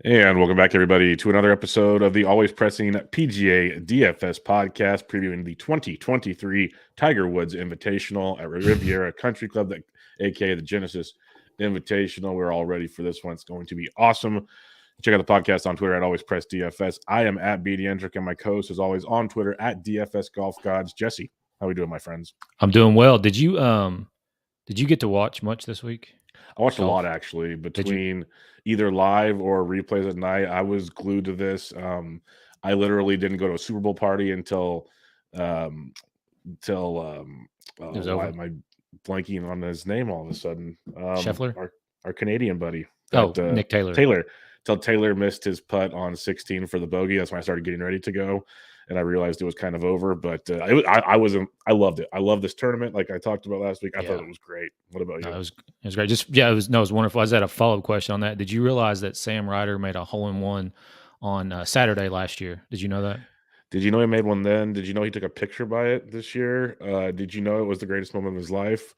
And welcome back, everybody, to another episode of the Always Pressing PGA DFS podcast, previewing the 2023 Tiger Woods Invitational at Riviera Country Club, aka the Genesis Invitational. We're all ready for this one. It's going to be awesome. Check out the podcast on Twitter at Always Press DFS. I am at BD Endrick, and my co-host is always on Twitter at DFS Golf Gods. Jesse, how are we doing, my friends? I'm doing well. Did you get to watch much this week? I watched a Golf? lot, actually, between either live or replays at night. I was glued to this. I literally didn't go to a Super Bowl party until It was why over. am I blanking on his name all of a sudden? Scheffler? Our Canadian buddy. Nick Taylor. Till Taylor missed his putt on 16 for the bogey. That's when I started getting ready to go, and I realized it was kind of over. But I loved it. I love this tournament, like I talked about last week. I thought it was great. What about you? No, it was great. It was wonderful. I just had a follow-up question on that. Did you realize that Sam Ryder made a hole-in-one on Saturday last year? Did you know that? Did you know he made one then? Did you know he took a picture by it this year? Did you know it was the greatest moment of his life?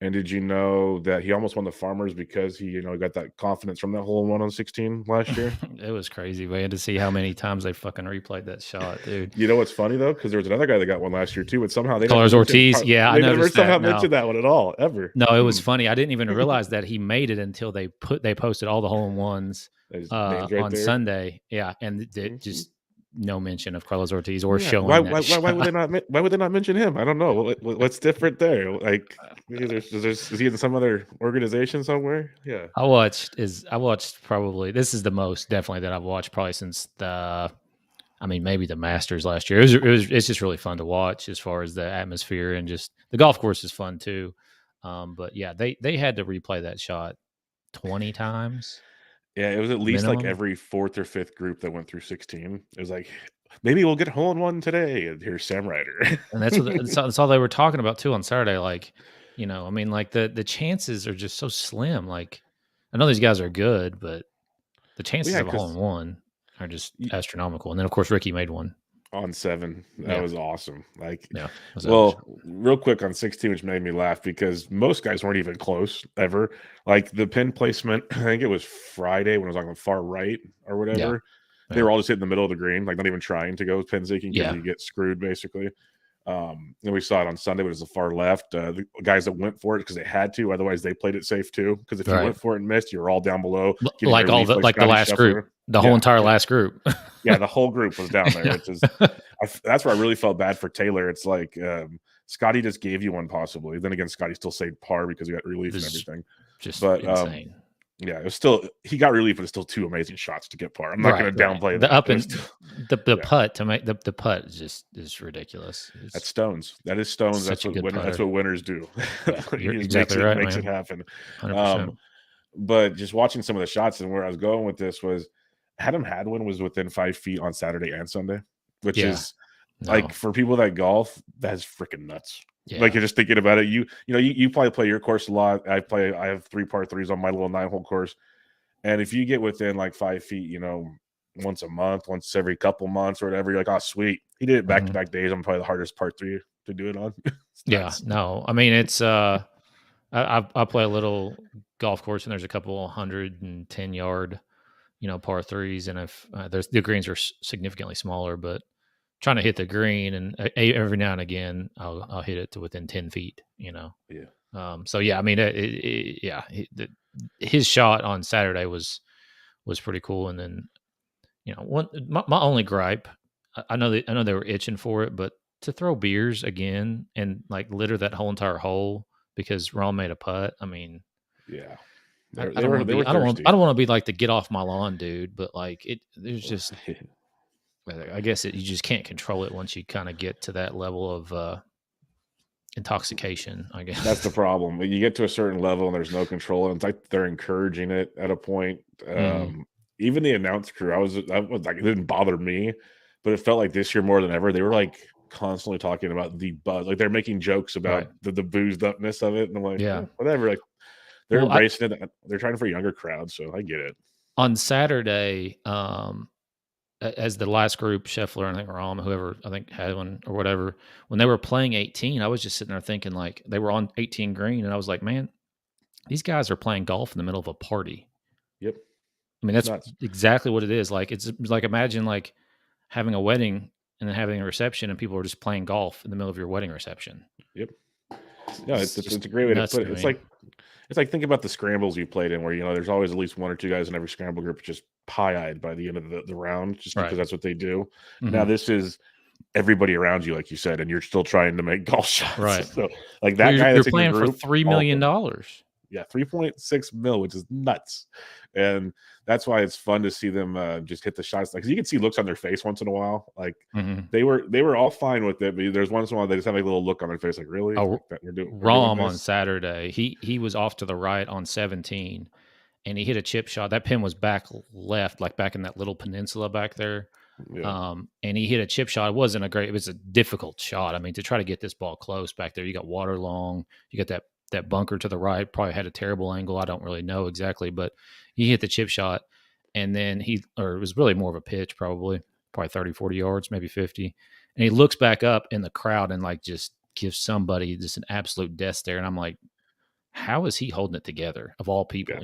And did you know that he almost won the Farmers because he got that confidence from that hole in one on 16 last year? It was crazy, man, to see how many times they fucking replayed that shot, dude. You know what's funny though? Because there was another guy that got one last year too, but somehow they Carlos Ortiz. Yeah, I never noticed somehow that. mentioned that one at all, ever. No, it was funny. I didn't even realize that he made it until they posted all the hole-in-ones on Sunday. Yeah, and just no mention of Carlos Ortiz or showing why would they not mention him? I don't know. What's different there? Like, is he in some other organization somewhere? Yeah, I watched probably, this is the most definitely that I've watched probably since maybe the Masters last year. It's just really fun to watch as far as the atmosphere, and just the golf course is fun too. But yeah, they had to replay that shot 20 times. Yeah, it was at least minimum. like every fourth or fifth group that went through 16. It was like, maybe we'll get a hole in one today. And here's Sam Ryder. And that's all they were talking about too on Saturday. Like, like the chances are just so slim. Like, I know these guys are good, but the chances of a hole in one are just astronomical. And then of course Ricky made one on 7. That was awesome. Like, real quick on 16, which made me laugh because most guys weren't even close ever. Like the pin placement, I think it was Friday when it was on the far right or whatever. Yeah. They were all just hitting the middle of the green, like not even trying to go pin seeking because you get screwed basically. And we saw it on Sunday, but it was the far left. The guys that went for it because they had to, otherwise they played it safe too. Because if you went for it and missed, you were all down below. Like the last group, the whole entire last group. Yeah, the whole group was down there. Which is that's where I really felt bad for Taylor. It's like Scotty just gave you one possibly. Then again, Scotty still saved par because he got relief and everything. But insane. Yeah, it was still, he got relief, but it's still 2 amazing shots to get par. I'm not going to downplay the that. Up and the putt to make the putt is ridiculous. That's stones. That is stones. That's what winners do. Yeah, you're exactly right. Makes it happen. 100%. But just watching some of the shots and where I was going with this was Adam Hadwin was within 5 feet on Saturday and Sunday, which is like for people that golf, that's freaking nuts. Yeah. Like you're just thinking about it. You probably play your course a lot. I have 3 par 3s on my little 9-hole course. And if you get within like 5 feet, once a month, once every couple months or whatever, you're like, oh, sweet. He did it back-to-back days. I'm probably the hardest par 3 to do it on. Yeah, no. I mean, it's I play a little golf course and there's a couple 110-yard, par 3s. And if the greens are significantly smaller, but trying to hit the green, and every now and again I'll hit it to within 10 feet, Yeah. So yeah, I mean, his shot on Saturday was pretty cool. And then, my only gripe, I know they were itching for it, but to throw beers again and like litter that whole entire hole because Rahm made a putt. I mean, yeah. I don't want to be like the get off my lawn dude, but like there's just. I guess you just can't control it once you kind of get to that level of intoxication, I guess. That's the problem. You get to a certain level and there's no control. And it's like they're encouraging it at a point. Even the announce crew, I was like, it didn't bother me, but it felt like this year more than ever, they were like constantly talking about the buzz. Like they're making jokes about the boozed upness of it. And I'm like, whatever. Like they're embracing it. They're trying for a younger crowd. So I get it. On Saturday, as the last group, Scheffler and I think Rahm, whoever I think had one or whatever, when they were playing 18, I was just sitting there thinking like they were on 18 green, and I was like, man, these guys are playing golf in the middle of a party. Yep. I mean, that's exactly what it is. Like, it's like, imagine like having a wedding and then having a reception and people are just playing golf in the middle of your wedding reception. Yep. No, it's a great way to put it. It's like think about the scrambles you played in, where there's always at least one or two guys in every scramble group just pie-eyed by the end of the round, just because that's what they do. Mm-hmm. Now this is everybody around you, like you said, and you're still trying to make golf shots. Right. So like that guy that's playing in your group, for $3 million. Yeah, 3.6 mil, which is nuts. And that's why it's fun to see them just hit the shots. Like, you can see looks on their face once in a while. Like they were all fine with it, but there's once in a while they just have a little look on their face, like, really? Oh, like, we're doing on Saturday, he was off to the right on 17, and he hit a chip shot. That pin was back left, like back in that little peninsula back there. Yeah. And he hit a chip shot. It was a difficult shot. I mean, to try to get this ball close back there, you got water long, you got that bunker to the right, probably had a terrible angle. I don't really know exactly, but he hit the chip shot, and then it was really more of a pitch, probably 30, 40 yards, maybe 50. And he looks back up in the crowd and like just gives somebody just an absolute death stare. And I'm like, how is he holding it together of all people,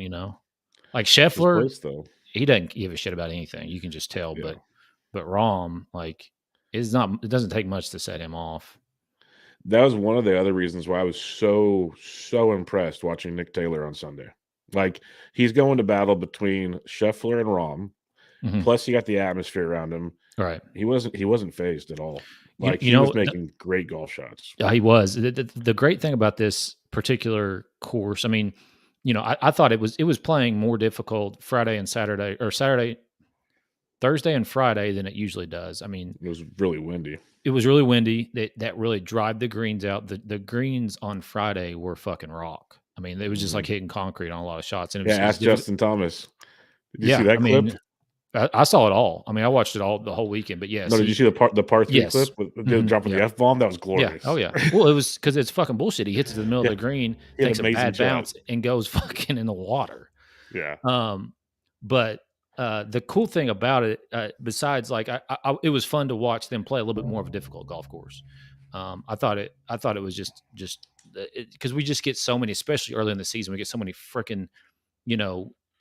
Like Scheffler, he doesn't give a shit about anything. You can just tell, but Rahm, like, it doesn't take much to set him off. That was one of the other reasons why I was so impressed watching Nick Taylor on Sunday. Like, he's going to battle between Scheffler and Rahm. Mm-hmm. Plus, you got the atmosphere around him. Right. He wasn't phased at all. Like, he was making great golf shots. Yeah, he was. The great thing about this particular course, I mean, I thought it was playing more difficult Thursday and Friday than it usually does. I mean, it was really windy. It was really windy. That really dried the greens out. The greens on Friday were fucking rock. I mean, it was just like hitting concrete on a lot of shots. And ask Justin Thomas. Did you see that clip? Mean, I saw it all. I mean, I watched it all the whole weekend. But yes, did you see the par 3 clip with dropping the F-bomb? That was glorious. Yeah. Oh yeah. Well, it was because it's fucking bullshit. He hits it in the middle of the green, takes a bad bounce, and goes fucking in the water. Yeah. But the cool thing about it, besides like it was fun to watch them play a little bit more of a difficult golf course. I thought it was just because we just get so many, especially early in the season, we get so many freaking,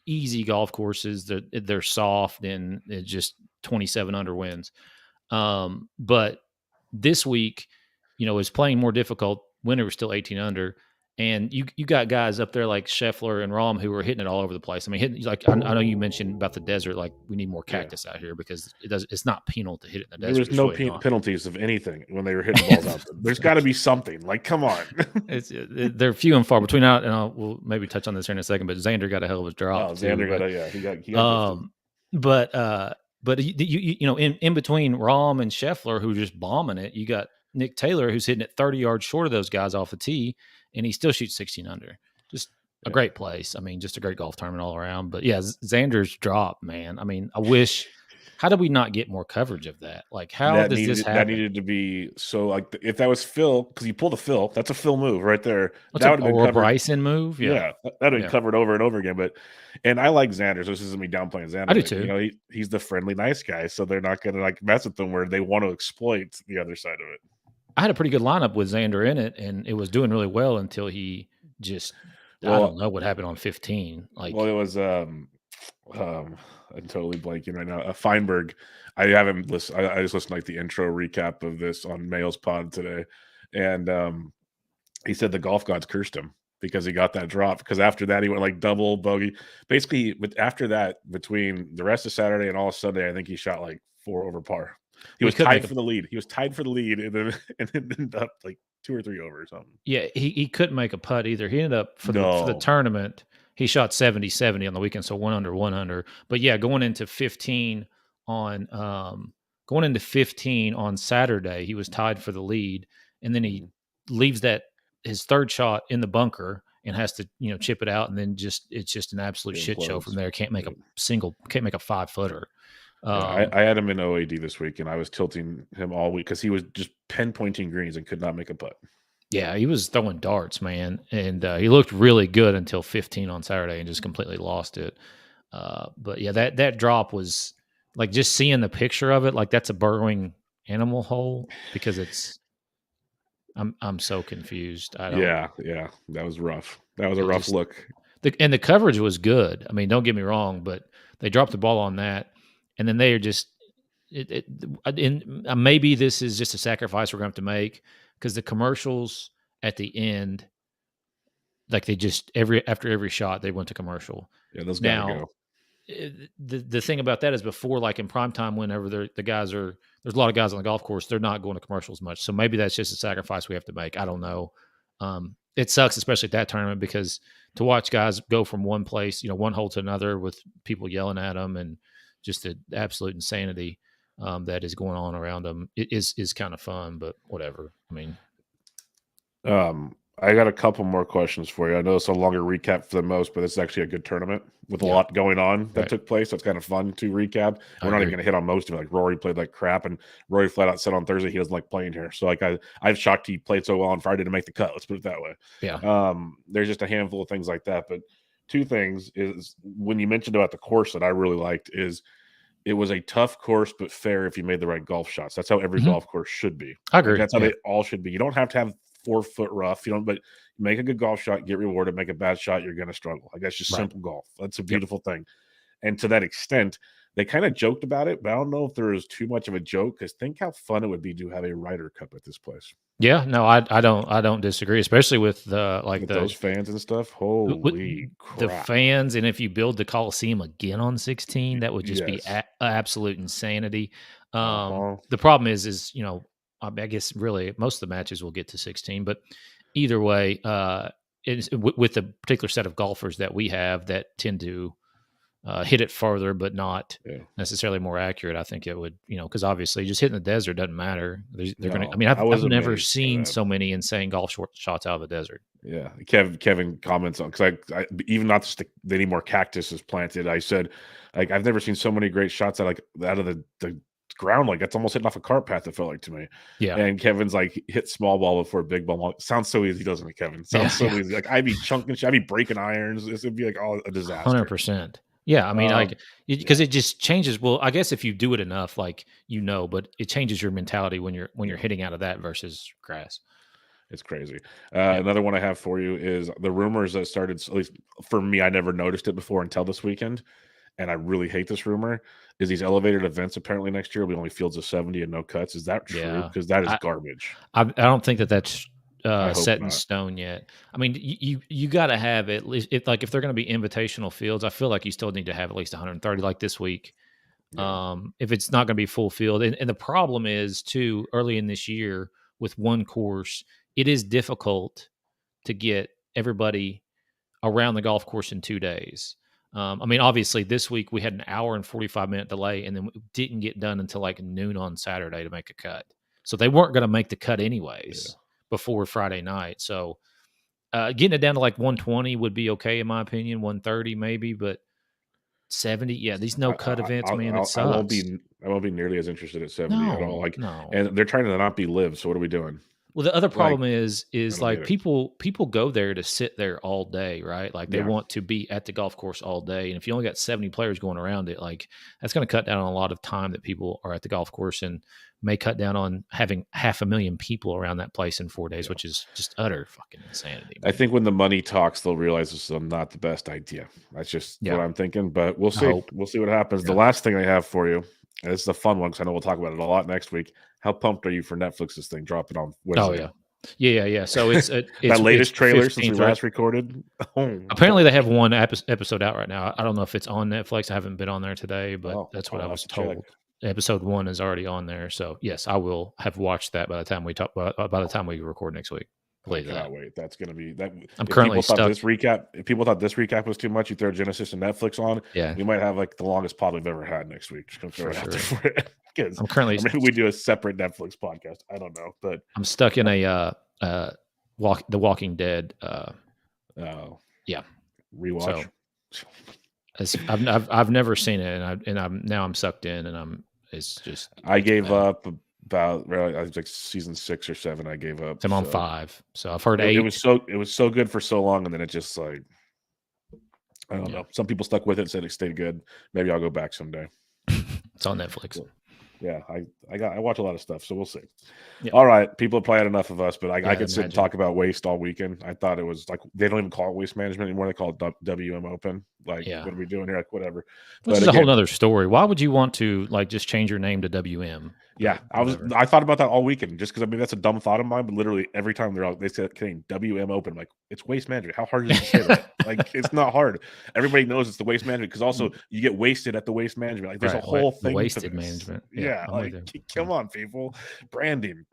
easy golf courses that they're soft and it's just 27 under wins. But this week, it was playing more difficult when it was still 18 under. And you got guys up there like Scheffler and Rahm who were hitting it all over the place. I mean, I know you mentioned about the desert, like we need more cactus out here because it's not penal to hit it in the desert. There was no penalties of anything when they were hitting balls out there. There's got to be something. Like, come on. They're few and far between. And we'll maybe touch on this here in a second, but Xander got a hell of a drop. Oh, Xander he got but you in between Rahm and Scheffler, who are just bombing it, you got Nick Taylor, who's hitting it 30 yards short of those guys off the tee, and he still shoots 16 under. Just a great place. I mean, just a great golf tournament all around. But yeah, Xander's drop, man. I mean, how did we not get more coverage of that? Like, how does this happen? That needed to be so, like, if that was Phil, because you pulled a Phil, that's a Phil move right there. That would have been covered. Bryson move? Yeah. That would have been covered over and over again. And I like Xander, so this isn't me downplaying Xander. I do too. He's the friendly, nice guy, so they're not going to, like, mess with them where they want to exploit the other side of it. I had a pretty good lineup with Xander in it, and it was doing really well until he just I don't know what happened on 15. Like, it was I'm totally blanking right now. Feinberg. I haven't listened. I just listened to, like, the intro recap of this on Mail's pod today, and he said the golf gods cursed him because he got that drop. Because after that, he went like double bogey. Basically, after that, between the rest of Saturday and all of Sunday, I think he shot like 4 over par. He was tied for the lead. He was tied for the lead, and then ended up like 2 or 3 over or something. Yeah, he couldn't make a putt either. He ended up for the tournament. He shot 70-70 on the weekend, so 1 under. But yeah, going into 15 on Saturday, he was tied for the lead, and then he leaves his third shot in the bunker and has to chip it out, and then it's just an absolute shit show from there. Can't make a 5-footer. I had him in OAD this week, and I was tilting him all week because he was just pinpointing greens and could not make a putt. Yeah, he was throwing darts, man, and he looked really good until 15 on Saturday and just completely lost it. But yeah, that drop was like, just seeing the picture of it, like that's a burrowing animal hole, because it's. I'm so confused. Yeah, that was rough. That was a rough look. And the coverage was good. I mean, don't get me wrong, but they dropped the ball on that, and then they are just maybe this is just a sacrifice we're going to have to make because the commercials at the end, like they just after every shot they went to commercial. Yeah, those gotta go. The thing about that is before, like in prime time, whenever there's a lot of guys on the golf course, they're not going to commercials much. So maybe that's just a sacrifice we have to make. I don't know. It sucks, especially at that tournament, because to watch guys go from one place, one hole to another with people yelling at them and just the absolute insanity that is going on around them is kind of fun, but whatever. I mean, I got a couple more questions for you. I know it's a longer recap for the most, but it's actually a good tournament with a lot going on that took place. So it's kind of fun to recap. We're not even going to hit on most of it. Like Rory played like crap, and Rory flat out said on Thursday he doesn't like playing here. So like I've shocked he played so well on Friday to make the cut. Let's put it that way. Yeah. There's just a handful of things like that. But two things is when you mentioned about the course that I really liked is it was a tough course, but fair if you made the right golf shots. That's how every golf course should be. I agree. Like that's how they all should be. You don't have to have 4 foot rough, but make a good golf shot, get rewarded. Make a bad shot, you're going to struggle. Like that's just simple golf. That's a beautiful thing. And to that extent, they kind of joked about it, but I don't know if there is too much of a joke because think how fun it would be to have a Ryder Cup at this place. Yeah, no, I don't disagree, especially with those fans and stuff. Holy crap. The fans, and if you build the Coliseum again on 16, that would just be absolute insanity. The problem is I guess really most of the matches will get to 16, but either way, with the particular set of golfers that we have that tend to hit it farther, but not necessarily more accurate. I think it would, because obviously just hitting the desert doesn't matter. They're going to. I mean, I've never seen so many insane golf shots out of the desert. Yeah, Kevin comments on because I even not to any more cactus is planted. I said like I've never seen so many great shots out of the ground, like that's almost hitting off a cart path. It felt like to me. Yeah. And Kevin's like hit small ball before big ball. Sounds so easy, doesn't it, Kevin? Sounds so easy. Like I'd be chunking, I'd be breaking irons. This would be like all a disaster. 100%. Yeah, I mean, because it just changes. Well, I guess if you do it enough, but it changes your mentality when you're hitting out of that versus grass. It's crazy. Another one I have for you is the rumors that started. At least for me, I never noticed it before until this weekend, and I really hate this rumor. Is these elevated events apparently next year will be only fields of 70 and no cuts? Is that true? Because that is garbage. I don't think that's set in stone yet. I mean, you got to have at least if they're going to be invitational fields, I feel like you still need to have at least 130 like this week. Yeah. If it's not going to be full field, and the problem is too early in this year with one course, it is difficult to get everybody around the golf course in 2 days. I mean, obviously this week we had an hour and 45-minute delay, and then we didn't get done until like noon on Saturday to make a cut. So they weren't going to make the cut anyways. Before Friday night. So getting it down to like 120 would be okay in my opinion, 130 maybe, but 70, these no cut events, man, it sucks. I won't be nearly as interested at 70 at all. And they're trying to not be live, so what are we doing? Well, the other problem is like people go there to sit there all day, right? Like they want to be at the golf course all day. And if you only got 70 players going around it, like that's going to cut down on a lot of time that people are at the golf course and may cut down on having 500,000 people around that place in 4 days, which is just utter fucking insanity. Man. I think when the money talks, they'll realize this is not the best idea. That's just what I'm thinking, but we'll see. We'll see what happens. The last thing I have for you, and this is a fun one because I know we'll talk about it a lot next week. How pumped are you for Netflix's thing dropping on Wednesday? Oh, yeah. So it's that latest trailer since we last recorded. Apparently, they have one episode out right now. I don't know if it's on Netflix. I haven't been on there today, but that's what I was told. Episode 1 is already on there. So yes, I will have watched that by the time we record next week. I cannot wait. That's going to be that. I'm currently stuck. If people thought this recap was too much, you throw Genesis and Netflix on. Yeah, we might have like the longest pod we've ever had next week. Just gonna throw it out there for it. I'm currently. Maybe we do a separate Netflix podcast. I don't know, but I'm stuck in a The Walking Dead. Rewatch. So, I've never seen it, and I'm sucked in, and it's just. I gave up about I was like season 6 or 7. I gave up. I'm on 5, so I've heard 8. It was so good for so long, and then it just like I don't know. Some people stuck with it and said it stayed good. Maybe I'll go back someday. It's on Netflix. Cool. Yeah, I watch a lot of stuff, so we'll see. Yep. All right, people have probably had enough of us, but I could sit and imagine. talk about waste all weekend. I thought it was like they don't even call it waste management anymore; they call it WM Open. Like, what are we doing here? Like, whatever. Which But is a whole again, nother story. Why would you want to like just change your name to WM? yeah, Whatever. I thought about that all weekend just because I mean that's a dumb thought of mine, but literally every time they say WM Open, I'm like, it's waste management. How hard is it to say that? Like, it's not hard. Everybody knows it's the waste management because also you get wasted at the waste management. Like, there's a whole The thing to wasted this. management. Yeah, I'm like with you. come on, people, branding.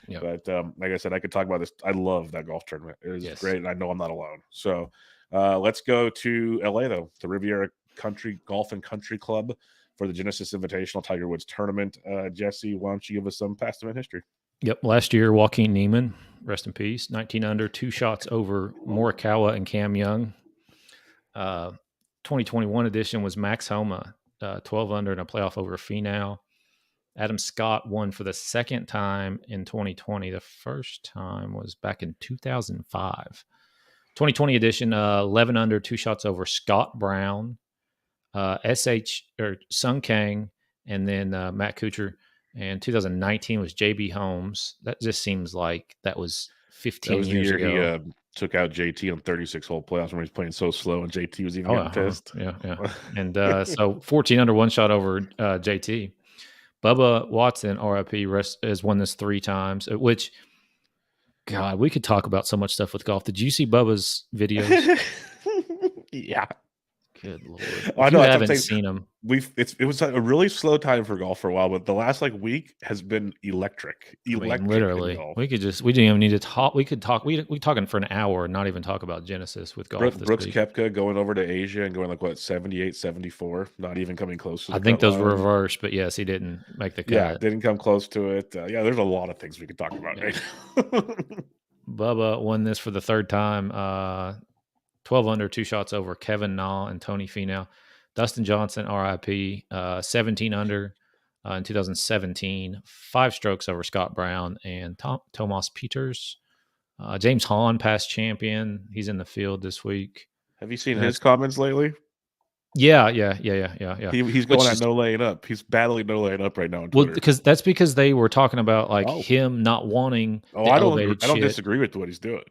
Yep. But like I said, I could talk about this. I love that golf tournament. It was great, and I know I'm not alone. So let's go to LA though, the Riviera Country Golf and Country Club for the Genesis Invitational Tiger Woods tournament. Jesse, why don't you give us some past event history? Yep. Last year, Joaquin Neiman, rest in peace, 19 under, 2 shots over Morikawa and Cam Young. 2021 edition was Max Homa, 12 under in a playoff over Finau. Adam Scott won for the second time in 2020. The first time was back in 2005. 2020 edition, 11 under, 2 shots over Scott Brown, Sung Kang, and then Matt Kuchar. And 2019 was JB Holmes. That just seems like that was 15 years ago. He took out JT on 36-hole playoffs when he was playing so slow, and JT was even getting pissed. Yeah. And so 14 under, 1 shot over JT. Bubba Watson, RIP, has won this 3 times, which, God, we could talk about so much stuff with golf. Did you see Bubba's videos? Yeah. Good Lord. I know. I haven't seen them. It was a really slow time for golf for a while, but the last week has been electric. Literally, we didn't even need to talk. We talking for an hour and not even talk about Genesis with golf. Brooks Koepka going over to Asia and going 78, 74, not even coming close to the I think those line. were reversed, but yes, he didn't make the cut. Yeah, didn't come close to it. There's a lot of things we could talk about. Yeah. Bubba won this for the 3rd time. 12 under, 2 shots over Kevin Na and Tony Finau. Dustin Johnson, RIP, 17 under in 2017, 5 strokes over Scott Brown and Tomas Peters. James Hahn, past champion. He's in the field this week. Have you seen his comments lately? Yeah. He's going at no laying up. He's battling no laying up right now on Twitter. Well, because they were talking about him not wanting. I don't disagree with what he's doing.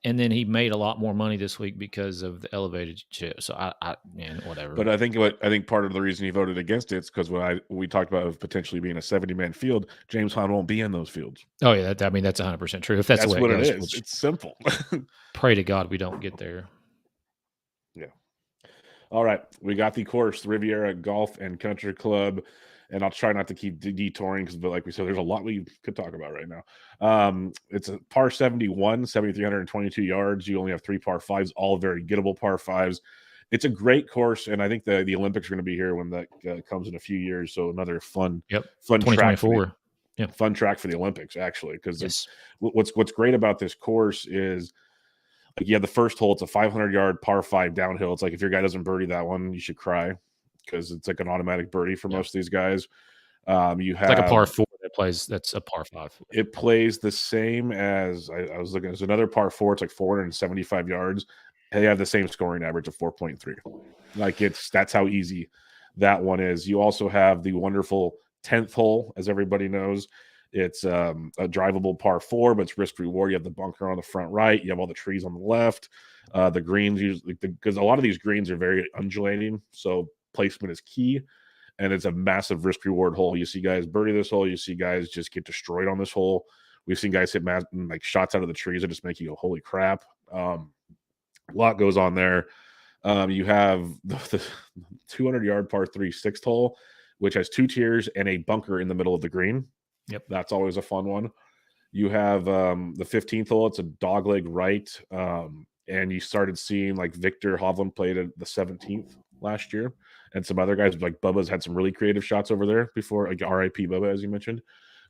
And then he made a lot more money this week because of the elevated shit. So whatever. But I think part of the reason he voted against it is because we talked about potentially being a 70-man field, James Hahn won't be in those fields. Oh yeah, that's 100% true. If that's the way what it goes, it is, it's simple. Pray to God we don't get there. Yeah. All right, we got the course, the Riviera Golf and Country Club. And I'll try not to keep detouring but like we said, there's a lot we could talk about right now. It's a par 71, 7,322 yards. You only have 3 par 5s, all very gettable par 5s. It's a great course, and I think the Olympics are going to be here when that comes in a few years. So another fun 2024. Fun track for the Olympics, actually, because what's great about this course is the first hole. It's a 500-yard par 5 downhill. It's like if your guy doesn't birdie that one, you should cry, because it's like an automatic birdie for most of these guys. You have it's like a par 4 that's a par 5. It plays the same as I was looking. There's another par 4. It's like 475 yards. They have the same scoring average of 4.3. That's how easy that one is. You also have the wonderful 10th hole, as everybody knows. It's a drivable par 4, but it's risk reward. You have the bunker on the front right. You have all the trees on the left. The greens usually, because a lot of these greens are very undulating, so placement is key, and it's a massive risk reward hole. You see guys birdie this hole, you see guys just get destroyed on this hole. We've seen guys hit shots out of the trees that just make you go, holy crap. A lot goes on there. You have the 200-yard par 3 6th hole, which has 2 tiers and a bunker in the middle of the green. Yep, that's always a fun one. You have the 15th hole. It's a dogleg right, and you started seeing Victor Hovland played at the 17th last year, and some other guys like Bubba's had some really creative shots over there before, RIP Bubba, as you mentioned.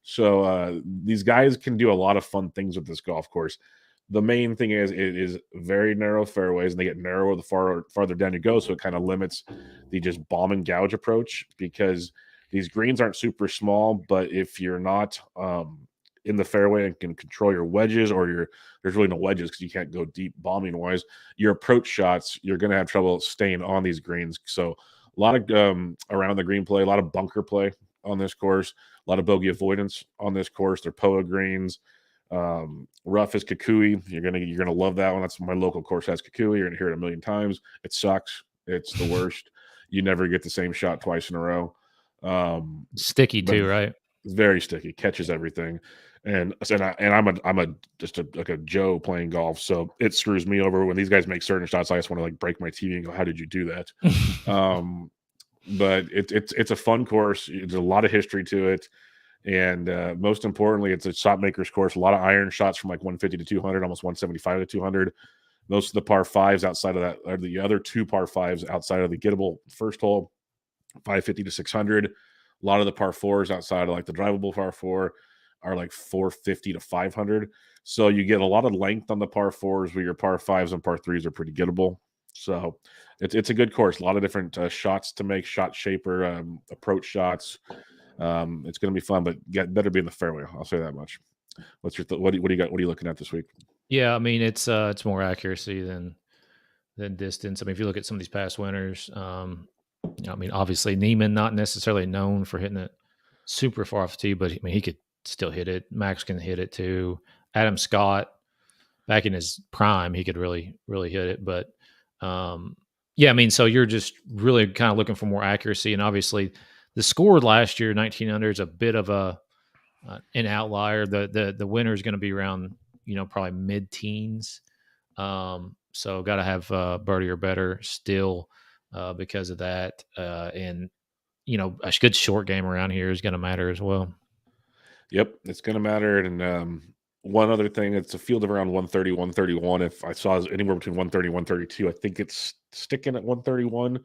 So these guys can do a lot of fun things with this golf course. The main thing is it is very narrow fairways, and they get narrower the farther down you go, so it kind of limits the just bomb and gouge approach, because these greens aren't super small, but if you're not in the fairway and can control your wedges, or there's really no wedges because you can't go deep bombing wise, your approach shots, you're going to have trouble staying on these greens. So A lot of around the green play, a lot of bunker play on this course, a lot of bogey avoidance on this course. They're POA greens. Rough is Kukui. You're gonna love that one. That's my local course has Kukui. You're gonna hear it a million times. It sucks. It's the worst. You never get the same shot twice in a row. Sticky too, right? Very sticky. Catches everything. And I'm like a Joe playing golf, so it screws me over when these guys make certain shots. I just want to like break my TV and go, "How did you do that?" But it's a fun course. There's a lot of history to it, and most importantly, it's a shot maker's course. A lot of iron shots from like 150 to 200, almost 175 to 200. Most of the par fives outside of that are the other two par fives outside of the gettable first hole, 550 to 600. A lot of the par fours outside of like the drivable par four are like 450 to 500. So you get a lot of length on the par fours, where your par fives and par threes are pretty gettable. So it's a good course. A lot of different shots to make, shot shaper, approach shots. It's going to be fun, but better be in the fairway. I'll say that much. What's your what do you got? What are you looking at this week? Yeah, I mean it's more accuracy than distance. I mean, if you look at some of these past winners, I mean, obviously Neiman not necessarily known for hitting it super far off the tee, but I mean he could still hit it. Max can hit it too. Adam Scott, back in his prime, he could really hit it. But yeah, I mean, so you're just really kind of looking for more accuracy, and obviously the score last year, 19 under, is a bit of an outlier. The winner is going to be around probably mid teens. So got to have birdie or better still because of that, and a good short game around here is going to matter as well. Yep, it's going to matter. And one other thing, it's a field of around 130, 131. If I saw anywhere between 130, 132, I think it's sticking at 131.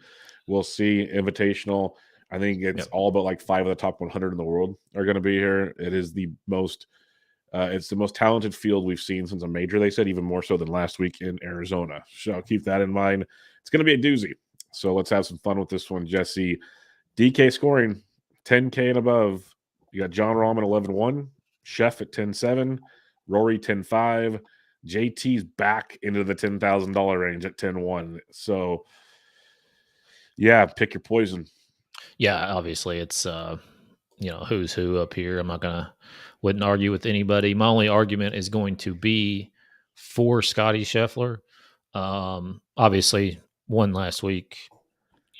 We'll see. Invitational, I think it's all about like 5 of the top 100 in the world are going to be here. It is the most talented field we've seen since a major, they said, even more so than last week in Arizona. So keep that in mind. It's going to be a doozy. So let's have some fun with this one, Jesse. DK scoring 10K and above. You got John Rahm at 11-1, Chef at 10-7, Rory 10-5, JT's back into the $10,000 range at 10-1. So, yeah, pick your poison. Yeah, obviously it's who's who up here. I'm not wouldn't argue with anybody. My only argument is going to be for Scotty Scheffler. Obviously won last week.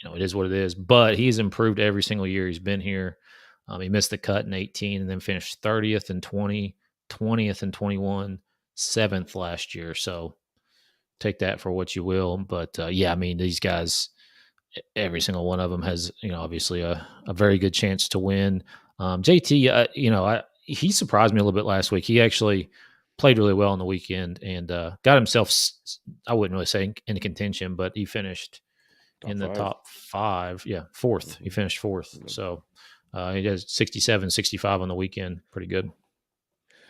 It is what it is, but he's improved every single year he's been here. He missed the cut in 18 and then finished 30th and 20, 20th and 21, 7th last year. So take that for what you will. But yeah, I mean, these guys, every single one of them has, obviously a very good chance to win. JT, he surprised me a little bit last week. He actually played really well on the weekend and got himself, I wouldn't really say in contention, but he finished in the top 5. Yeah, 4th. He finished 4th. So he does 67, 65 on the weekend. Pretty good.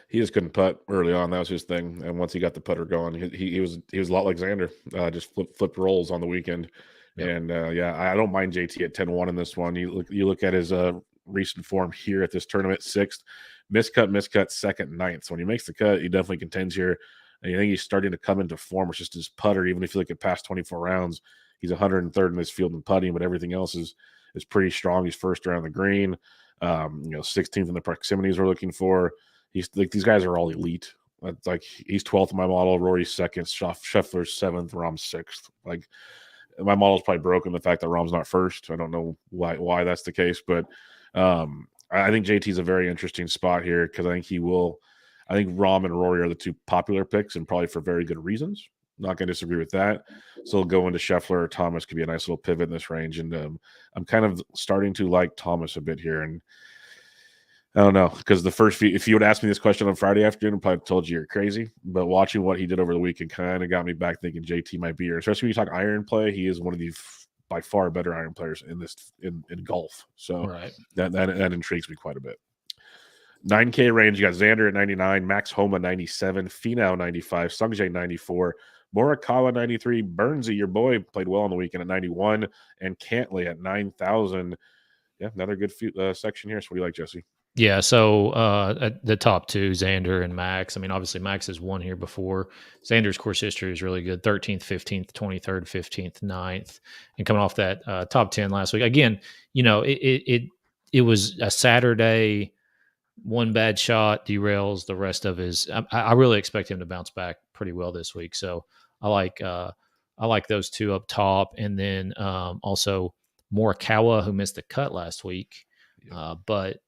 He just couldn't putt early on. That was his thing. And once he got the putter going, he was a lot like Xander. Just flipped rolls on the weekend. Yep. And I don't mind JT at 10-1 in this one. You look at his recent form here at this tournament: 6th, miscut, 2nd, 9th. So when he makes the cut, he definitely contends here. And I think he's starting to come into form. It's just his putter. Even if you look at past 24 rounds, he's 103rd in this field in putting, but everything else is pretty strong. He's first around the green, 16th in the proximities we're looking for. He's like, these guys are all elite. Like, he's 12th in my model, Rory's 2nd, Scheffler's 7th, Rahm's 6th. Like, my model's probably broken the fact that Rahm's not first. I don't know why that's the case, but I think JT's a very interesting spot here because I think Rahm and Rory are the two popular picks and probably for very good reasons. Not going to disagree with that. So go into Scheffler or Thomas could be a nice little pivot in this range. And I'm kind of starting to like Thomas a bit here. And I don't know, because if you would ask me this question on Friday afternoon, I probably told you you're crazy. But watching what he did over the weekend kind of got me back thinking JT might be here. Especially when you talk iron play, he is one of the by far better iron players in golf. So right. that intrigues me quite a bit. 9K range, you got Xander at 99, Max Homa 97, Finau 95, Sungjae 94, Morikawa 93, Burnsy, your boy, played well on the weekend at 91, and Cantlay at 9,000. Yeah, another good section here. So what do you like, Jesse? Yeah, so at the top two, Xander and Max. I mean, obviously Max has won here before. Xander's course history is really good: 13th, 15th, 23rd, 15th, 9th, and coming off that top 10 last week. Again, it was a Saturday. One bad shot derails the rest of his. I really expect him to bounce back pretty well this week. So I like those two up top, and then also Morikawa, who missed the cut last week, but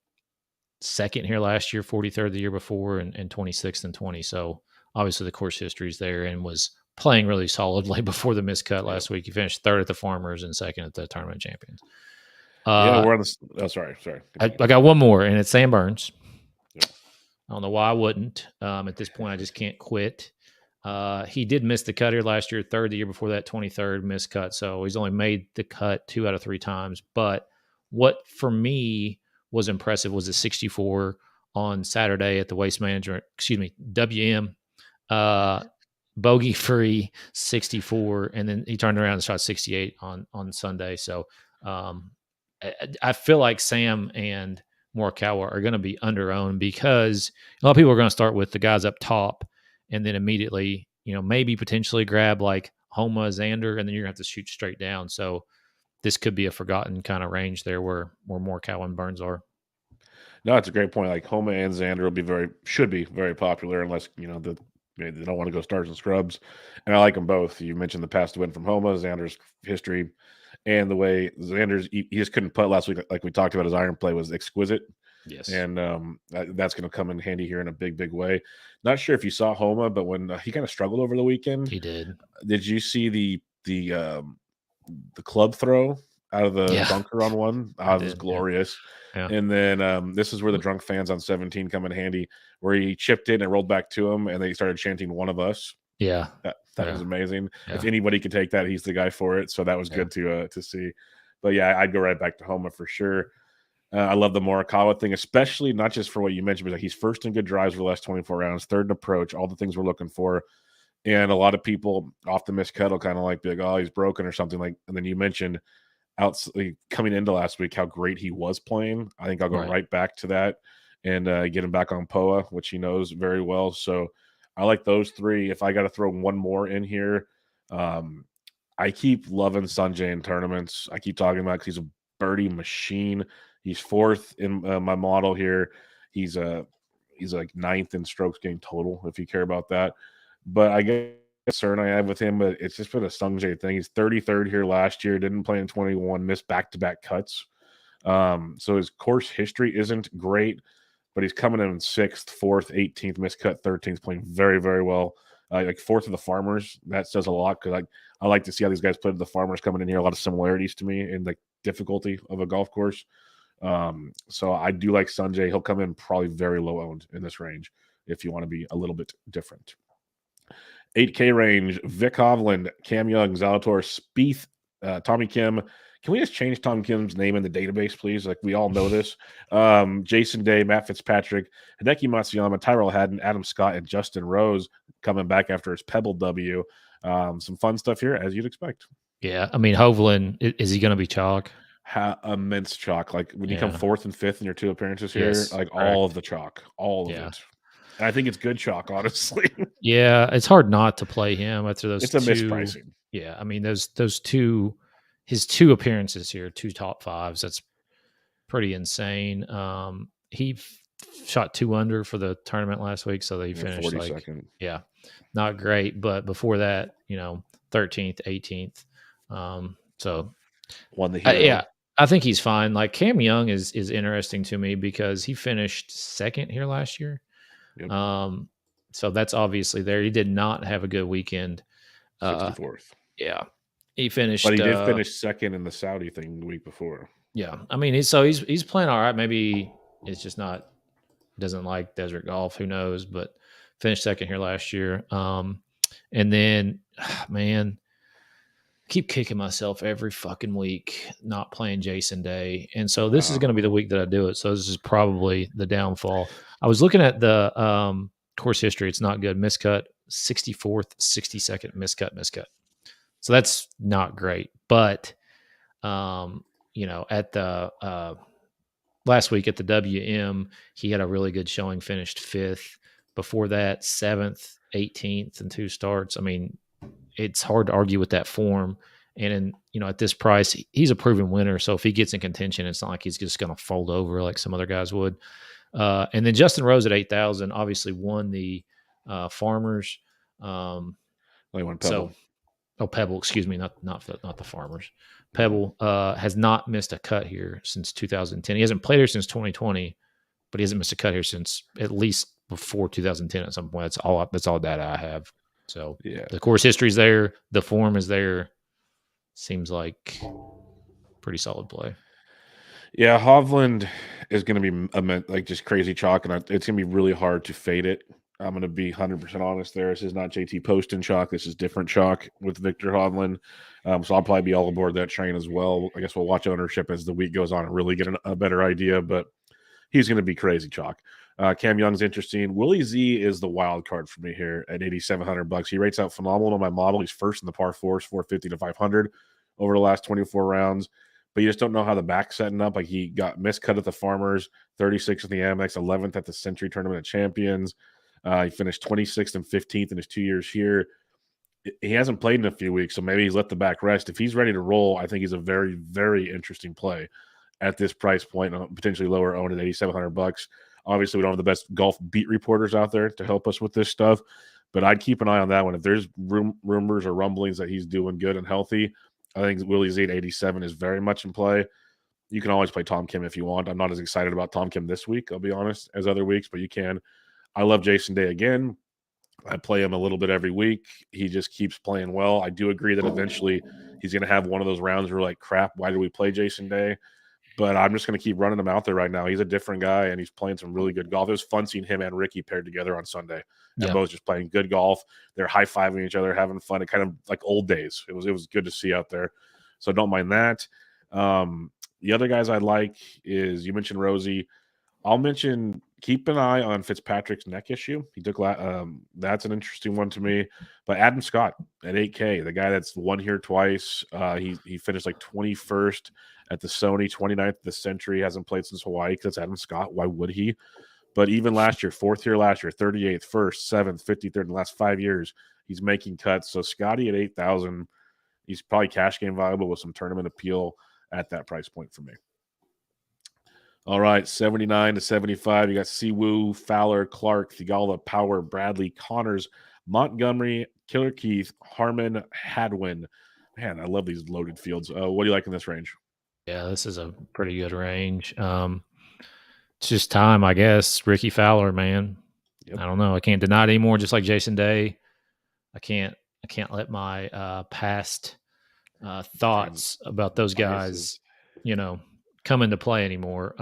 second here last year, 43rd the year before, and 26th and 20. So obviously the course history is there, and was playing really solidly before the miscut last week. He finished third at the Farmers and second at the Tournament Champions. We're on this. Oh, sorry. I got one more, and it's Sam Burns. Yeah. I don't know why I wouldn't. At this point, I just can't quit. He did miss the cut here last year, third the year before that, 23rd missed cut. So he's only made the cut 2 out of 3 times. But what for me was impressive was a 64 on Saturday at the Waste Management, WM, bogey free 64, and then he turned around and shot 68 on Sunday. So I feel like Sam and Morikawa are going to be under-owned because a lot of people are going to start with the guys up top and then immediately, maybe potentially grab like Homa, Xander, and then you're going to have to shoot straight down. So this could be a forgotten kind of range there where Morikawa and Burns are. No, it's a great point. Like Homa and Xander should be very popular unless, they don't want to go stars and scrubs. And I like them both. You mentioned the past win from Homa, Xander's history, and the way Xander's he just couldn't putt last week. Like we talked about, his iron play was exquisite. Yes. And that's going to come in handy here in a big, big way. Not sure if you saw Homa, but when he kind of struggled over the weekend. He did. Did you see the club throw out of the bunker on one? It was glorious. Yeah. And then this is where the drunk fans on 17 come in handy, where he chipped in and rolled back to him, and they started chanting "One of us." Yeah, that was amazing. Yeah. If anybody could take that, he's the guy for it. So that was good to see. But yeah, I'd go right back to Homa for sure. I love the Morikawa thing, especially not just for what you mentioned, but like he's first in good drives for the last 24 rounds, third in approach, all the things we're looking for. And a lot of people off the miscut will kind of like be like, oh, he's broken or something like. And then you mentioned coming into last week how great he was playing. I think I'll go right back to that and get him back on POA, which he knows very well. So I like those three. If I got to throw one more in here, I keep loving Sanjay in tournaments. I keep talking about because he's a birdie machine. He's fourth in my model here. He's like ninth in strokes gained total, if you care about that. But I guess concern I have with him, but it's just been a Sungjae thing. He's 33rd here last year, didn't play in 21, missed back-to-back cuts. So his course history isn't great, but he's coming in 6th, 4th, 18th, missed cut 13th, playing very, very well. Like 4th of the Farmers, that says a lot because I like to see how these guys play. The Farmers coming in here, a lot of similarities to me in the difficulty of a golf course. So I do like Sanjay. He'll come in probably very low owned in this range if you want to be a little bit different. 8K range, Vic Hovland, Cam Young, Zalator, Spieth, Tommy Kim. Can we just change Tom Kim's name in the database, please? Like, we all know this. Jason Day, Matt Fitzpatrick, Hideki Matsuyama, Tyrell Haddon, Adam Scott, and Justin Rose coming back after his Pebble W. Some fun stuff here, as you'd expect. Yeah, I mean, Hovland, is he going to be chalk? Immense chalk. Like, when you come 4th and 5th in your 2 appearances here, all of the chalk, all of it. And I think it's good chalk, honestly. Yeah, it's hard not to play him after those. It's a mispricing. Yeah, I mean those two, his 2 appearances here, 2 top 5s. That's pretty insane. He shot 2 under for the tournament last week, so they finished 42nd. Not great. But before that, 13th, 18th. So won the hero. I think he's fine. Like Cam Young is interesting to me because he finished 2nd here last year. Yep. So that's obviously there. He did not have a good weekend. 64th. Yeah. He finished, but he did finish 2nd in the Saudi thing the week before. Yeah. I mean, he's playing all right. Maybe it's just doesn't like desert golf. Who knows? But finished 2nd here last year. And then, man, keep kicking myself every fucking week not playing Jason Day. And so this is going to be the week that I do it. So this is probably the downfall. I was looking at the course history. It's not good. Miscut, 64th, 62nd, miscut. So that's not great. But, at the last week at the WM, he had a really good showing, finished 5th. Before that, 7th, 18th, and 2 starts. I mean, it's hard to argue with that form. And at this price, he's a proven winner. So if he gets in contention, it's not like he's just going to fold over like some other guys would. And then Justin Rose at 8,000 obviously won the Farmers. They won Pebble. Pebble, excuse me, not the Farmers. Pebble has not missed a cut here since 2010. He hasn't played here since 2020, but he hasn't missed a cut here since at least before 2010 at some point. That's all data I have. So the course history's there, the form is there. Seems like pretty solid play. Yeah, Hovland is going to be like just crazy chalk, and it's going to be really hard to fade it. I'm going to be 100% honest there. This is not JT Poston chalk. This is different chalk with Victor Hovland. So I'll probably be all aboard that train as well. I guess we'll watch ownership as the week goes on and really get a better idea, but he's going to be crazy chalk. Cam Young's interesting. Willie Z is the wild card for me here at $8,700. He rates out phenomenal on my model. He's first in the par fours, 450 to 500 over the last 24 rounds. But you just don't know how the back's setting up. Like he got miscut at the Farmers, 36th at the Amex, 11th at the Century Tournament of Champions. He finished 26th and 15th in his 2 years here. He hasn't played in a few weeks, so maybe he's let the back rest. If he's ready to roll, I think he's a very, very interesting play at this price point, potentially lower owned at $8,700. Obviously, we don't have the best golf beat reporters out there to help us with this stuff, but I'd keep an eye on that one. If there's rumors or rumblings that he's doing good and healthy, I think Willie Z at 87 is very much in play. You can always play Tom Kim if you want. I'm not as excited about Tom Kim this week, I'll be honest, as other weeks, but you can. I love Jason Day again. I play him a little bit every week. He just keeps playing well. I do agree that eventually he's going to have one of those rounds where like, crap, why did we play Jason Day? But I'm just going to keep running him out there right now. He's a different guy, and he's playing some really good golf. It was fun seeing him and Ricky paired together on Sunday. And both just playing good golf. They're high-fiving each other, having fun. It kind of like old days. It was good to see out there. So don't mind that. The other guys I like is, you mentioned Rosie. I'll mention, keep an eye on Fitzpatrick's neck issue. He took that's an interesting one to me. But Adam Scott at 8K, the guy that's won here twice. He finished like 21st at the Sony, 29th at the Century. Hasn't played since Hawaii because it's Adam Scott. Why would he? But even last year, 4th here last year, 38th, 1st, 7th, 53rd in the last 5 years, he's making cuts. So Scotty at 8,000, he's probably cash game valuable with some tournament appeal at that price point for me. All right, 79 to 75. You got Siwoo, Fowler, Clark, Thigala, Power, Bradley, Connors, Montgomery, Killer Keith, Harmon, Hadwin. Man, I love these loaded fields. What do you like in this range? Yeah, this is a pretty good range. It's just time, I guess. Ricky Fowler, man. Yep. I don't know. I can't deny it anymore. Just like Jason Day, I can't let my past thoughts about those guys, come into play anymore.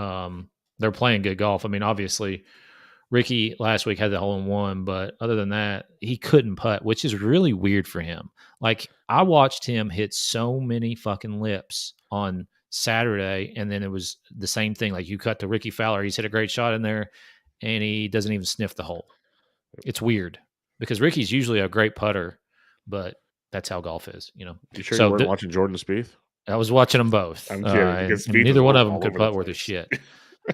They're playing good golf. I mean, obviously, Ricky last week had the hole-in-one, but other than that, he couldn't putt, which is really weird for him. Like, I watched him hit so many fucking lips on Saturday, and then it was the same thing. Like, you cut to Ricky Fowler, he's hit a great shot in there, and he doesn't even sniff the hole. It's weird because Ricky's usually a great putter, but that's how golf is, You sure you weren't watching Jordan Spieth? I was watching them both. I'm kidding. And neither one of them could putt worth of shit.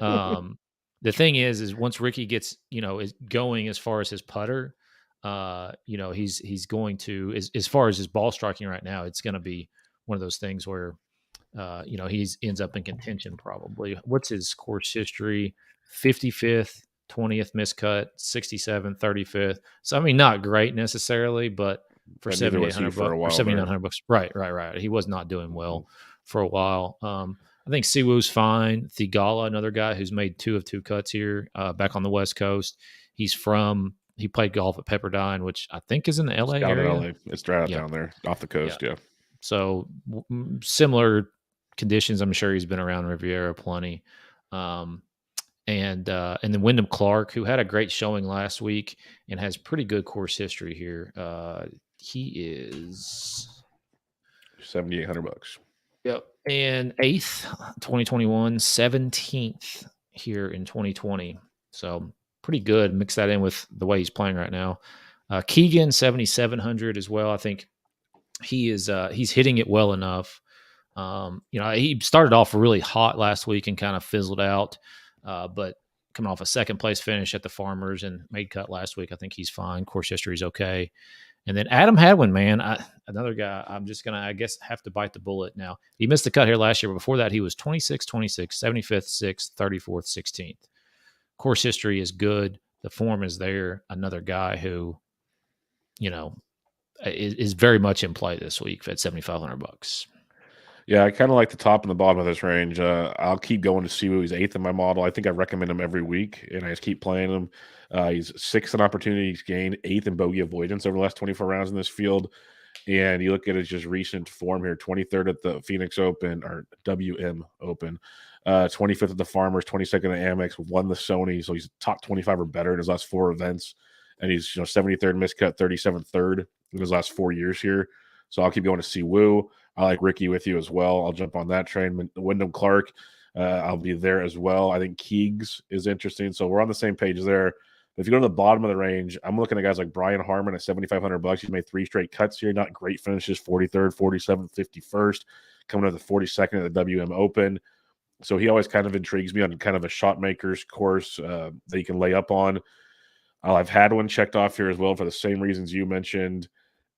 The thing is once Ricky gets, is going as far as his putter, he's going to, as far as his ball striking right now, it's going to be one of those things where, he ends up in contention probably. What's his course history? 55th, 20th miscut, 67th, 35th. So, I mean, not great necessarily, but for $7,800 or $7,900. Right. He was not doing well for a while. I think Siwoo's fine. Thigala, another guy who's made 2 of 2 cuts here, back on the West Coast. He played golf at Pepperdine, which I think is in the LA area. LA. It's right out down there off the coast. Yeah. So similar conditions. I'm sure he's been around Riviera plenty. And then Wyndham Clark, who had a great showing last week and has pretty good course history here. He is $7,800. Yep. And 8th, 2021, 17th here in 2020. So pretty good. Mix that in with the way he's playing right now. Keegan, 7,700 as well. I think he is he's hitting it well enough He started off really hot last week and kind of fizzled out, but coming off a second place finish at the Farmers and made cut last week, I think he's fine. Course history is okay. And then Adam Hadwin, man, another guy. I'm just going to, I guess, have to bite the bullet now. He missed the cut here last year, but before that, he was 26, 26, 75th, 6th, 34th, 16th. Course history is good. The form is there. Another guy who, is very much in play this week at $7,500. Yeah, I kind of like the top and the bottom of this range. I'll keep going to see who he's 8th in my model. I think I recommend him every week, and I just keep playing him. He's 6th in opportunities gained, 8th in bogey avoidance over the last 24 rounds in this field. And you look at his just recent form here: 23rd at the Phoenix Open or WM Open, 25th at the Farmers, 22nd at Amex, won the Sony, so he's top 25 or better in his last 4 events. And he's 73rd miscut, 37th third in his last 4 years here. So I'll keep going to Si Woo. I like Ricky with you as well. I'll jump on that train. Wyndham Clark, I'll be there as well. I think Keegs is interesting. So we're on the same page there. If you go to the bottom of the range, I'm looking at guys like Brian Harmon at $7,500. He's made 3 straight cuts here. Not great finishes: 43rd, 47th, 51st, coming to the 42nd at the WM Open. So he always kind of intrigues me on kind of a shot maker's course that you can lay up on. I've had one checked off here as well for the same reasons you mentioned.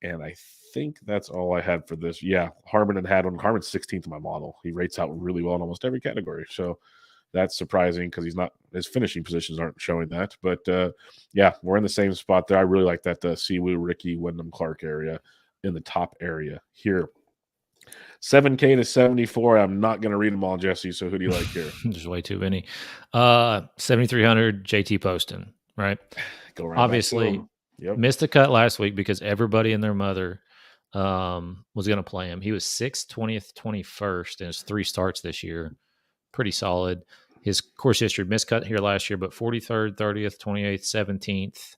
And I think that's all I had for this. Yeah, Harmon and Hadwin. Harmon's 16th in my model. He rates out really well in almost every category. So that's surprising because his finishing positions aren't showing that. But yeah, we're in the same spot there. I really like that Si Woo, Ricky, Wyndham Clark area in the top area here. 7K to 74. I'm not going to read them all, Jesse. So who do you like here? There's way too many. 7,300 JT Poston, right? Go right Obviously, missed a cut last week because everybody and their mother was going to play him. He was 6th, 20th, 21st in his 3 starts this year. Pretty solid. His course history miscut here last year, but 43rd, 30th, 28th, 17th.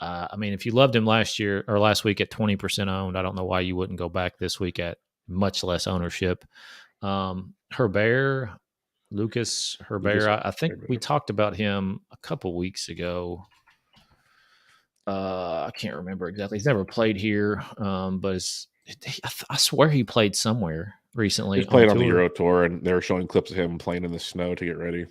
I mean, if you loved him last week at 20% owned, I don't know why you wouldn't go back this week at much less ownership. Herbert, Lucas Herbert, I think we talked about him a couple weeks ago. I can't remember exactly. He's never played here, but I swear he played somewhere recently. He's played on the Euro Tour, and they're showing clips of him playing in the snow to get ready.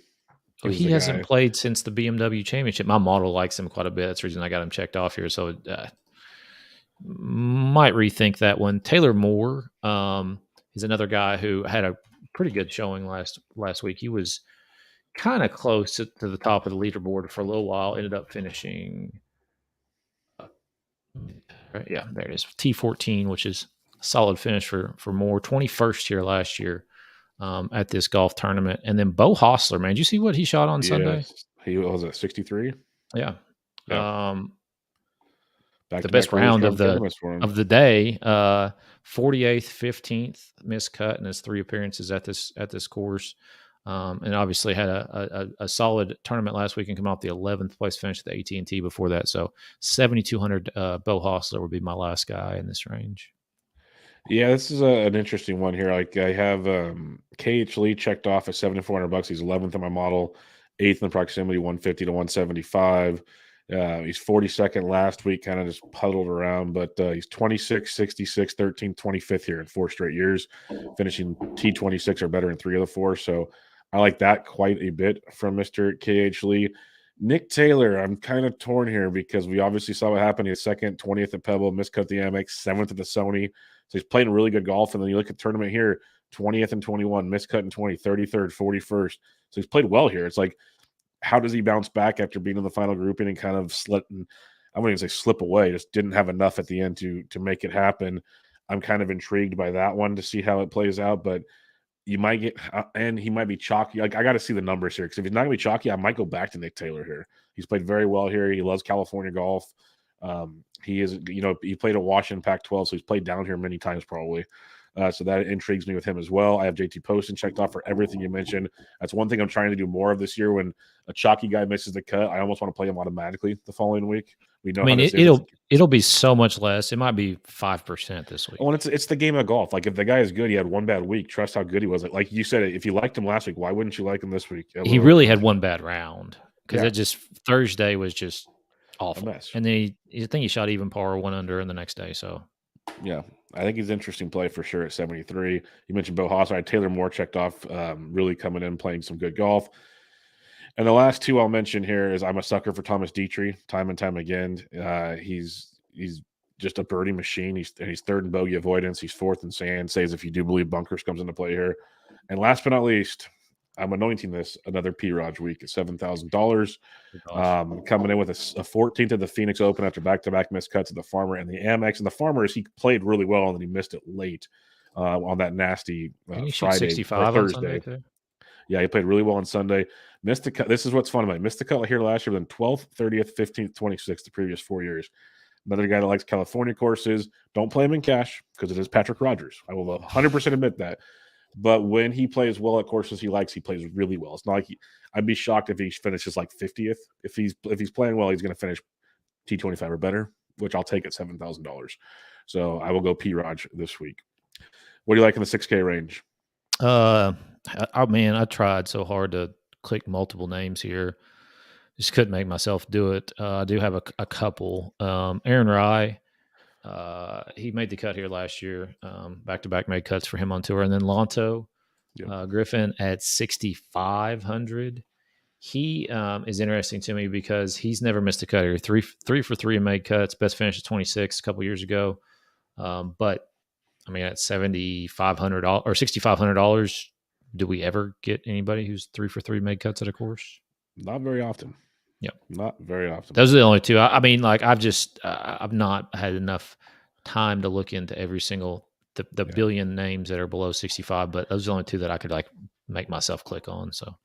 He hasn't played since the BMW Championship. My model likes him quite a bit. That's the reason I got him checked off here. So might rethink that one. Taylor Moore is another guy who had a pretty good showing last week. He was kind of close to the top of the leaderboard for a little while. Ended up finishing. Yeah, there it is. T14, which is a solid finish for Moore. 21st here last year at this golf tournament. And then Bo Hostler, man. Did you see what he shot on Sunday? He was at 63. Yeah. The best round of the day. 48th, 15th miscut in his 3 appearances at this course. And obviously had a solid tournament last week and come out the 11th place finish at the AT&T before that. So 7,200 Bo Hostler would be my last guy in this range. Yeah, this is an interesting one here. Like I have KH Lee checked off at $7,400. He's 11th in my model, 8th in proximity, 150 to 175. He's 42nd last week, kind of just puddled around, but he's 26, 66, 13, 25th here in 4 straight years, finishing T26 or better in 3 of the 4. So I like that quite a bit from Mr. KH Lee. Nick Taylor, I'm kind of torn here because we obviously saw what happened. He's 2nd, 20th at Pebble, miscut the Amex, 7th at the Sony. So he's playing really good golf. And then you look at the tournament here, 20th and 21, miscut in 20, 33rd, 41st. So he's played well here. It's like, how does he bounce back after being in the final grouping and kind of I wouldn't even say slip away, just didn't have enough at the end to make it happen. I'm kind of intrigued by that one to see how it plays out, but you might get, and he might be chalky. Like I got to see the numbers here because if he's not going to be chalky, I might go back to Nick Taylor here. He's played very well here. He loves California golf. He is, he played at Washington Pac-12, so he's played down here many times probably. So that intrigues me with him as well. I have JT Poston checked off for everything you mentioned. That's one thing I'm trying to do more of this year. When a chalky guy misses the cut, I almost want to play him automatically the following week. We know. I mean, it'll be so much less. It might be 5% this week. Well, it's the game of golf. Like if the guy is good, he had one bad week. Trust how good he was. Like you said, if you liked him last week, why wouldn't you like him this week? He really had one bad round because Thursday was just awful. And then I think he shot even par, 1 under in the next day. So yeah, I think he's an interesting play for sure at 73. You mentioned Bo Haas. I had Taylor Moore checked off, really coming in, playing some good golf. And the last two I'll mention here is I'm a sucker for Thomas Dietrich, time and time again. He's just a birdie machine. He's third in bogey avoidance. He's fourth in sand. Says if you do believe bunkers comes into play here. And last but not least, I'm anointing this another P-Raj week at $7,000. Coming in with a 14th of the Phoenix Open after back-to-back missed cuts at the Farmer and the Amex. And the Farmers, he played really well, and then he missed it late on that nasty Friday or Thursday. Yeah, he played really well on Sunday. Missed the cut. This is what's fun about it. Missed the cut here last year, then 12th, 30th, 15th, 26th the previous 4 years. Another guy that likes California courses. Don't play him in cash because it is Patrick Rogers. I will 100% admit that. But when he plays well at courses he likes, he plays really well. It's not like I'd be shocked if he finishes like 50th. If he's playing well, he's going to finish T25 or better, which I'll take at $7,000. So I will go P-Raj this week. What do you like in the 6K range? I tried so hard to click multiple names here. Just couldn't make myself do it. I do have a couple. Aaron Rai, he made the cut here last year. Back-to-back made cuts for him on tour. And then Lonto Griffin at 6,500. He is interesting to me because he's never missed a cut here. Three for three in made cuts. Best finish is 26 a couple years ago. But I mean, at $7,500 or $6,500, do we ever get anybody who's 3 for 3 made cuts at a course? Not very often. Yeah, not very often. Those are the only two. I mean, like I've not had enough time to look into every single the billion names that are below 65, but those are the only two that I could like make myself click on. So,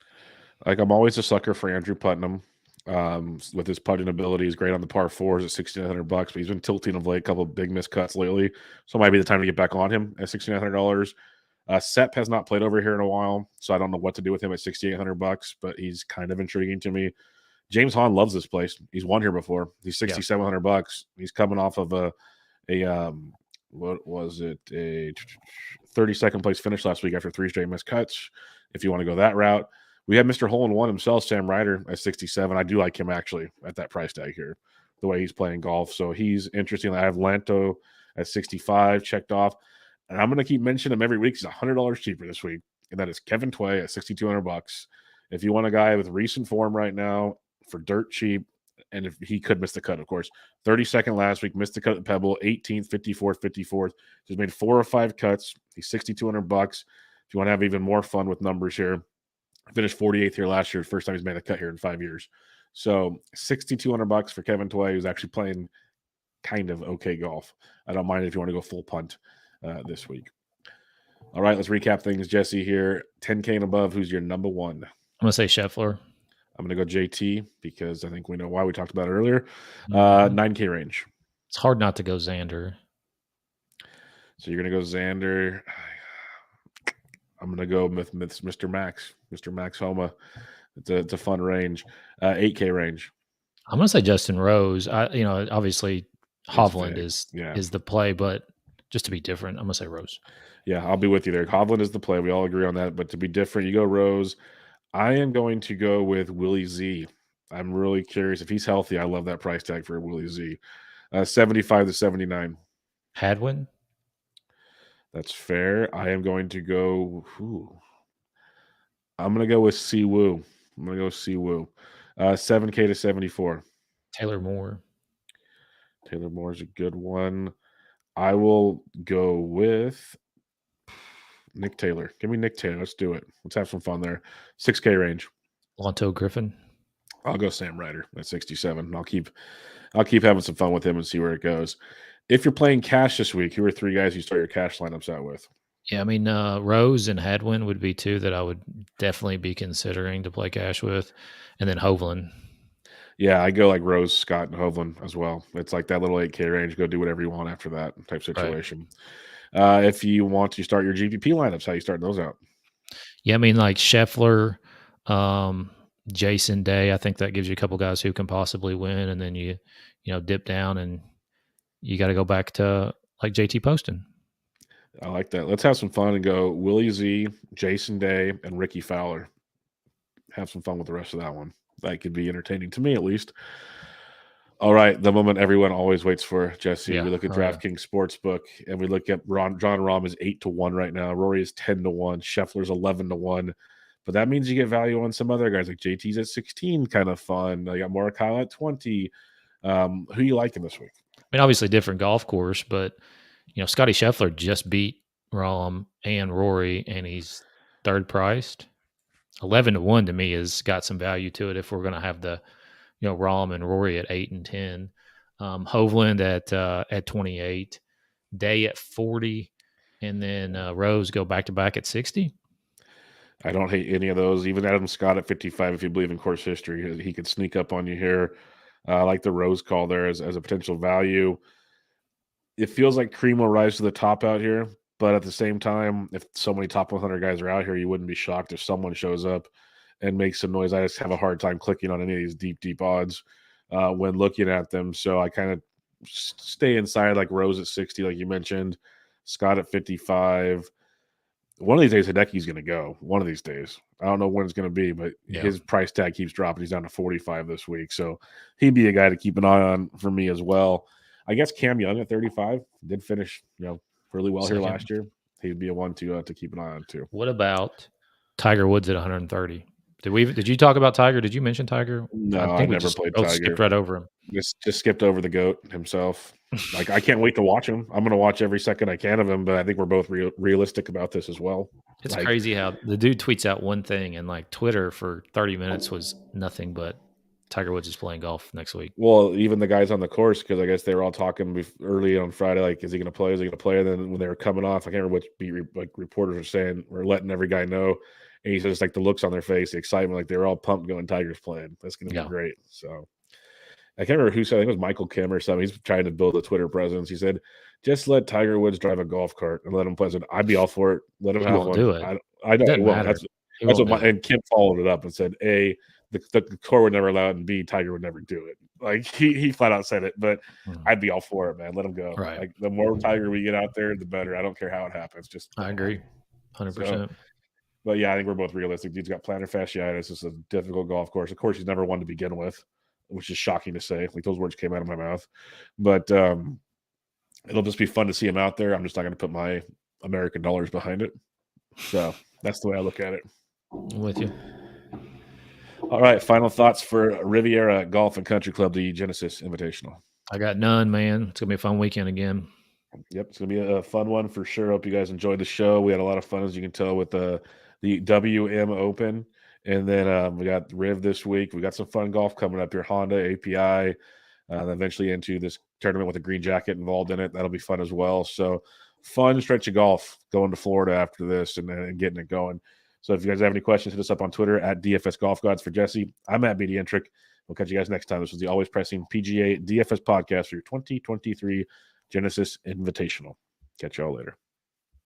like, I'm always a sucker for Andrew Putnam. With his putting ability, he's great on the par fours at $1,600, but he's been tilting of late, a couple of big missed cuts lately. So it might be the time to get back on him at $6,900. Sepp has not played over here in a while, so I don't know what to do with him at $6,800, but he's kind of intriguing to me. James Hahn loves this place. He's won here before. He's $6,700. He's coming off of a what was it? A 32nd place finish last week after 3 straight missed cuts. If you want to go that route. We have Mr. Hole in One himself, Sam Ryder, at 67. I do like him actually at that price tag here, the way he's playing golf. So he's interesting. I have Lanto at 65 checked off, and I'm going to keep mentioning him every week. He's $100 cheaper this week, and that is Kevin Tway at $6,200. If you want a guy with recent form right now for dirt cheap, and if he could miss the cut, of course, 32nd last week, missed the cut at Pebble, 18th, 54th, 54th. He's made 4 or 5 cuts. He's $6,200. If you want to have even more fun with numbers here. Finished 48th here last year. First time he's made a cut here in 5 years. So $6,200 for Kevin Tway, who's actually playing kind of okay golf. I don't mind if you want to go full punt this week. All right, let's recap things. Jesse here, 10K and above. Who's your number one? I'm going to say Scheffler. I'm going to go JT because I think we know why. We talked about it earlier. 9K range. It's hard not to go Xander. So you're going to go Xander. I'm going to go with Mr. Max Homa. It's a fun range. 8K range. I'm going to say Justin Rose. Obviously Hovland is the play, but just to be different, I'm going to say Rose. Yeah, I'll be with you there. Hovland is the play. We all agree on that. But to be different, you go Rose. I am going to go with Willie Z. I'm really curious if he's healthy. I love that price tag for Willie Z. 75 to 79. Hadwin. That's fair. I am going to go. I'm going to go with Siwoo. 7K to 74. Taylor Moore. Taylor Moore's a good one. I will go with Nick Taylor. Give me Nick Taylor. Let's do it. Let's have some fun there. 6K range. Lonto Griffin. I'll go Sam Ryder at 67. I'll keep having some fun with him and see where it goes. If you're playing cash this week, who are 3 guys you start your cash lineups out with? Yeah, I mean, Rose and Hadwin would be 2 that I would definitely be considering to play cash with. And then Hovland. Yeah, I go like Rose, Scott, and Hovland as well. It's like that little 8K range. Go do whatever you want after that type situation. Right. If you want to start your GPP lineups, how you starting those out? Yeah, I mean, like Scheffler, Jason Day. I think that gives you a couple guys who can possibly win. And then you dip down and you got to go back to like JT Poston. I like that. Let's have some fun and go Willie Z, Jason Day, and Ricky Fowler. Have some fun with the rest of that one. That could be entertaining to me, at least. All right, the moment everyone always waits for, Jesse. Yeah. We look at DraftKings Sportsbook, and we look at John Rahm is 8-1 right now. Rory is 10-1. Scheffler's 11-1. But that means you get value on some other guys, like JT's at 16, kind of fun. I got Morikawa at 20. Who you liking this week? I mean, obviously different golf course, but Scotty Scheffler just beat Rahm and Rory, and he's third priced. 11-1 to me has got some value to it if we're going to have the Rahm and Rory at 8 and 10, Hovland at 28, Day at 40, and then Rose go back to back at 60. I don't hate any of those. Even Adam Scott at 55, if you believe in course history, he could sneak up on you here. I like the Rose call there as a potential value. It feels like cream will rise to the top out here, but at the same time, if so many top 100 guys are out here, you wouldn't be shocked if someone shows up and makes some noise. I just have a hard time clicking on any of these deep odds when looking at them. So I kind of stay inside, like Rose at 60, like you mentioned, Scott at 55. One of these days, Hideki's going to go. One of these days. I don't know when it's going to be, but his price tag keeps dropping. He's down to 45 this week. So he'd be a guy to keep an eye on for me as well. I guess Cam Young at 35 did finish, really well here last year. He'd be a one to keep an eye on too. What about Tiger Woods at 130? Did you talk about Tiger? Did you mention Tiger? No, I never played Tiger. Skipped right over him. Just skipped over the GOAT himself. Like, I can't wait to watch him. I'm going to watch every second I can of him, but I think we're both realistic about this as well. It's crazy how the dude tweets out one thing and like Twitter for 30 minutes was nothing but Tiger Woods is playing golf next week. Well, even the guys on the course, because I guess they were all talking early on Friday, like, is he going to play? Is he going to play? And then when they were coming off, I can't remember what reporters were saying, we're letting every guy know. And he says, like, the looks on their face, the excitement, like they were all pumped going, Tiger's playing. That's going to be great. So I can't remember who said, I think it was Michael Kim or something. He's trying to build a Twitter presence. He said, just let Tiger Woods drive a golf cart and let him play. I said, I'd be all for it. Let him have one. Do it. I know he won't. That's what and Kim followed it up and said, A, the tour would never allow it, and B, Tiger would never do it. Like, he flat out said it, but I'd be all for it, man. Let him go. Right. Like, the more Tiger we get out there, the better. I don't care how it happens. Just I agree. 100%. So, but yeah, I think we're both realistic. Dude's got plantar fasciitis. It's a difficult golf course. Of course, he's never won to begin with, which is shocking to say. Like, those words came out of my mouth. But it'll just be fun to see him out there. I'm just not going to put my American dollars behind it. So that's the way I look at it. I'm with you. All right, final thoughts for Riviera Golf and Country Club, the Genesis Invitational. I got none, man. It's going to be a fun weekend again. Yep, it's going to be a fun one for sure. Hope you guys enjoyed the show. We had a lot of fun, as you can tell, with the WM Open. And then we got Riv this week. We got some fun golf coming up here, Honda, API, and eventually into this tournament with a green jacket involved in it. That'll be fun as well. So fun stretch of golf going to Florida after this and getting it going. So if you guys have any questions, hit us up on Twitter at DFS Golf Gods. For Jesse, I'm at BD Entrick. We'll catch you guys next time. This was the Always Pressing PGA DFS podcast for your 2023 Genesis Invitational. Catch y'all later.